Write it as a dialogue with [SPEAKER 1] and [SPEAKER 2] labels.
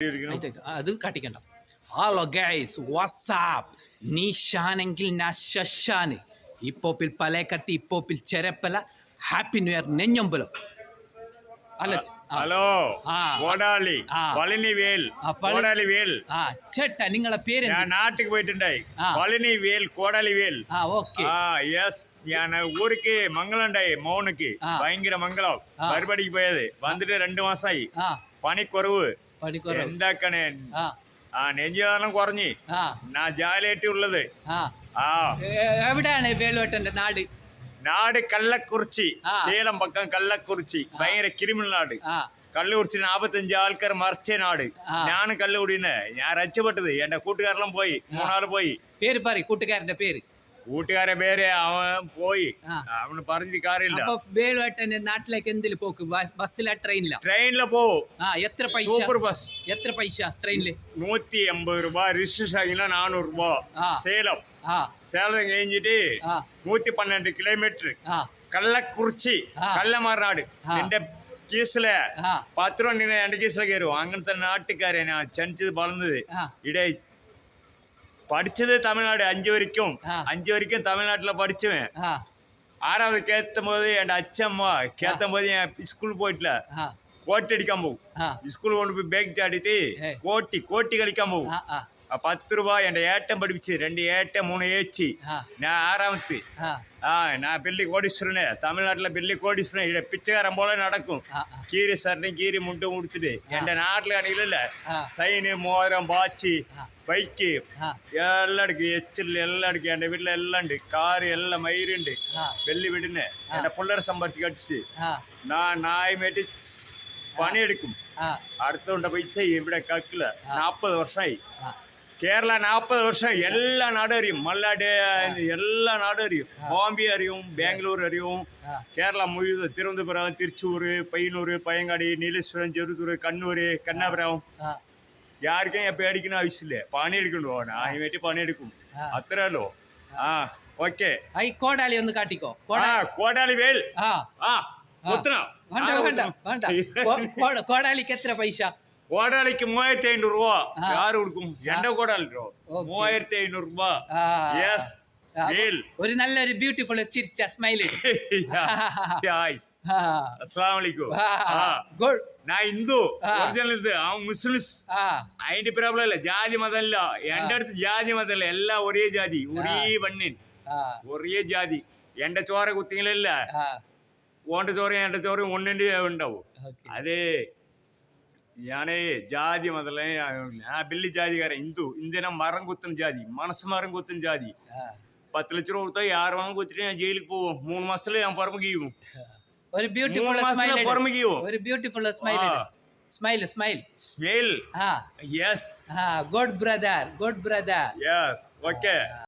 [SPEAKER 1] അത് കാട്ടിക്കണ്ട. Hello guys, WhatsApp നീഷാനെങ്കിൽ നശാന് ഇപ്പോപ്പിൽ പലേക്കത്തി ഇപ്പോപ്പിൽ ചെരപ്പല ഹാപ്പി ന്യൂ ഇയർ നെഞ്ഞമ്പലം അല്ല.
[SPEAKER 2] ഹലോ കോടാലി പളനിവേൽ കോടാലിവേൽ
[SPEAKER 1] ചേട്ടാ നിങ്ങളെ പേര്?
[SPEAKER 2] ഞാൻ നാട്ടിൽ പോയിട്ടുണ്ടായി. പളനിവേൽ കോടാലിവേൽ.
[SPEAKER 1] ഓക്കെ.
[SPEAKER 2] യെസ്, ഞാൻ ഊருக்கு മംഗളുണ്ടായി. മോനുക്ക് ഭയങ്കര മംഗളം പരിപാടിക്ക് പോയത്. വന്നിട്ട് 2 മാസമായി. പണിക്കുറവ് എന്താക്കണേ. നെഞ്ചുകാരണം കുറഞ്ഞ് ഞാൻ ജാലിയായിട്ടുള്ളത്.
[SPEAKER 1] എവിടെയാണ് വേലുവേട്ടന്റെ നാട്?
[SPEAKER 2] നാട് കള്ളക്കുറിച്ചി, സേലം പക്കം കള്ളക്കുറിച്ചി. ഭയങ്കര ക്രിമിനൽ നാട്. കള്ളുകുടിച്ചിട്ട് 45 ആൾക്കാർ മറിച്ച നാട്. ഞാൻ കള്ളുകുടിനെ ഞാൻ രക്ഷപ്പെട്ടത്. എന്റെ കൂട്ടുകാരെല്ലാം പോയി, 3 ആള് പോയി.
[SPEAKER 1] പേര് പറ, കൂട്ടുകാരന്റെ പേര്.
[SPEAKER 2] കൂട്ടുകാരെ പേര് അവൻ പോയി, അവന് പറഞ്ഞിട്ട് കാര്യമില്ല.
[SPEAKER 1] വേലുവേട്ടന്റെ നാട്ടിലേക്ക് എന്തില് പോക്ക്? ബസ്സിലാ ട്രെയിനിലാ?
[SPEAKER 2] ട്രെയിനില് പോവും.
[SPEAKER 1] എത്ര പൈസ?
[SPEAKER 2] Super bus.
[SPEAKER 1] എത്ര പൈസ ട്രെയിനില്?
[SPEAKER 2] 180 രൂപ. രജിസ്ട്രേഷൻ 400 രൂപ. സേലം കഴിഞ്ഞിട്ട് 112 കിലോമീറ്റർ കള്ളക്കുറിച്ചി കള്ളമാർനാട്. എന്റെ കീസിലെ 10 രൂപ എന്റെ കീസിലെ കയറും. അങ്ങനത്തെ നാട്ടുകാരെ ഞാൻ ജനിച്ചത് വളർന്നത്. ഇടേ പഠിച്ചത് തമിഴ്നാട്. 5 വரைக்கும் തമിഴ്നാട്ടിലെ പഠിച്ചവൻ. 6வது കേത്തുമ്പോൾ എന്റെ അച്ഛമ്മ കേത്തുമ്പോൾ ഞാൻ സ്കൂളിൽ പോയിട്ടില്ല. കോട്ടി അടിക്കാൻ പോകും. സ്കൂളിൽ കൊണ്ടുപോയി ബാഗ് ചാടിയിട്ട് കോട്ടി കളിക്കാൻ പോകും. 10 രൂപ എന്റെ ഏട്ടൻ പഠിപ്പിച്ച്. 2 ഏട്ടൻ 3 ഏച്ചി. ഞാൻ 6வது. நான் பெல்லி கோடீஸ்வரன். தமிழ்நாட்டில் பெல்லி கோடீஸ்வரன். இட பிச்சைக்காரன் போல நடக்கும். கீரி சட்டை கீரி முட்டை முடிச்சுட்டு என் நாட்டில் அன்னைக்கு இல்லை சைனு மோதிரம் வாட்சி பைக்கு எல்லாம் இருக்கு. எச்சில் எல்லாம் இருக்கு. என் வீட்டில் எல்லாம் ഉണ്ട്. காரு எல்லாம் மயிருண்டு. வெள்ளி விடுன்னு என் பிள்ளை சம்பாதிச்சு கடிச்சு நான் நாய் மேட்டி പണിയെടുക്കും. അടുത്തുകൊണ്ട് പൈസ ഇവിടെ കക്കില്ല. 40 വർഷമായി. കേരള 40 വർഷം. എല്ലാ നാടും അറിയും. മല്ലാട് എല്ലാ നാടും അറിയും. ബോംബെ അറിയും, ബാംഗ്ലൂർ അറിയും. കേരള മുഴുവൻ തിരുവനന്തപുരം, തിരുച്ചൂർ, പയ്യന്നൂർ, പയ്യങ്കാടി, നീലേശ്വരം, ചെറുതൂർ, കണ്ണൂർ, കന്നാപുരം. யாருக்கும் என் பேடிக்கணும் அவசியம் இல்லை. പണിയെടുക്കണ്ടോ ആയിട്ട് പണിയെടുക്കും. അത്രയല്ലോ. ഓക്കെ.
[SPEAKER 1] കോടാലി ഒന്ന് കാട്ടിക്കോ.
[SPEAKER 2] കോടാലി വേൽ.
[SPEAKER 1] കോടാലിക്ക് എത്ര പൈസ?
[SPEAKER 2] കോടാലിക്ക് 3500 രൂപ. யாரு കൊടുക്കും? എന്റെ കോടാലി 3500 രൂപ. യെസ്.
[SPEAKER 1] ഒരു നല്ലൊരു ബ്യൂട്ടിഫുൾ ചിരിച്ച സ്മൈൽ.
[SPEAKER 2] അസ്സലാമലൈക്കും. ഞാൻ ഹിന്ദു ഒറിജിനൽ. അവൻ മുസ്ലിംസ്. അതിന്റെ പ്രോബ്ലം അല്ല. ജാതി മതമല്ല. എന്റെ അടുത്ത് ജാതി മതമല്ല. എല്ലാം ഒരേ ജാതി, ഒരേ വണ്ണിൻ, ഒരേ ജാതി. എന്റെ ചോര കുത്തിങ്ങളില്ല. ഓന്റെ ചോറയും എന്റെ ചോറയും ഒന്നിന്റെ ഉണ്ടാവും. അതേ ഞാനേ ജാതി മതമല്ല. ഞാൻ വലിയ ജാതിക്കാരൻ. ഇന്ത്യനെ മരം കുത്തുന്ന ജാതി, മനസ്സ് മരം കുത്തുന്ന ജാതി. 10 ലക്ഷം രൂപ കൊടുത്താൽ 6 മാസം കുത്തിട്ട് ഞാൻ ജയിലിൽ പോവും. 3 മാസത്തില് ഞാൻ പുറമെ കീവും.
[SPEAKER 1] ഒരു ബ്യൂട്ടിഫുൾ സ്മൈൽ.
[SPEAKER 2] പുറമെ കീവും.
[SPEAKER 1] ഒരു beautiful smile. Smile.
[SPEAKER 2] Yes.
[SPEAKER 1] Good brother.
[SPEAKER 2] Yes. Okay.